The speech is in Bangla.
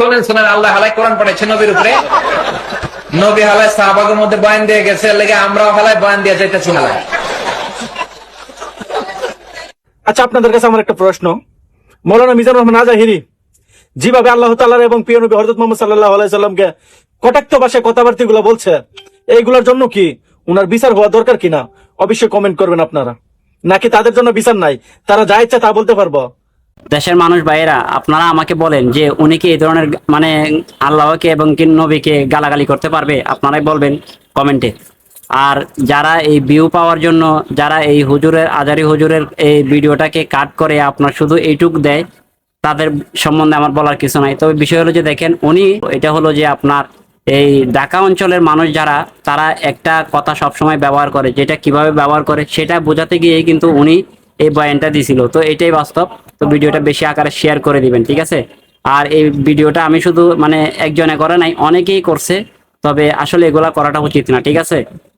শোনেন শোনেন, আল্লাহ হালাই কোরআন পড়াইছে নবীর উপরে। নবী হালাই সাহাবাগের মধ্যে বয়ান দিয়ে গেছে, লেগে আমরাও হালাই বয়ান দিয়ে যাইতেছি হালাই। আচ্ছা, আপনাদের কাছে আমার একটা প্রশ্ন। মৌলানা মিজানুর রহমান আজহারি যেভাবে আল্লাহ তাআলা এবং প্রিয় নবী হযরত মুহাম্মদ সাল্লাল্লাহু আলাইহি সাল্লামকে কটাক্ষ ভাষায় কথাবার্তা গুলো বলছে, এইগুলোর জন্য কি উনার বিচার হওয়া দরকার কিনা অবশ্যই কমেন্ট করবেন আপনারা। নাকি তাদের জন্য বিচার নাই, তারা যা ইচ্ছা তা বলতে পারবো? দেশের মানুষ ভাইয়েরা, আপনারা আমাকে বলেন যে উনি কি এই ধরনের মানে আল্লাহকে এবং কি নবীকে গালাগালি করতে পারবে? আপনারাই বলবেন কমেন্টে। আর যারা এই ভিউ পাওয়ার জন্য, যারা এই হুজুরের আজারি হুজুরের এই ভিডিওটাকে কাট করে আপনার শুধু এইটুক দেয়, তাদের সম্বন্ধে আমার বলার কিছু নাই। তবে বিষয় হলো যে দেখেন, উনি এটা হলো যে আপনার এই ঢাকা অঞ্চলের মানুষ যারা, তারা একটা কথা সবসময় ব্যবহার করে, যেটা কিভাবে ব্যবহার করে সেটা বোঝাতে গিয়ে কিন্তু উনি এই বয়ানটা দিছিল। তো এটাই বাস্তব। তো ভিডিওটা বেশি আকারে শেয়ার করে দিবেন, ঠিক আছে? আর এই ভিডিওটা আমি শুধু মানে একজনে করে নাই, অনেকেই করছে। তবে আসলে এগুলা করাটা উচিত না, ঠিক আছে?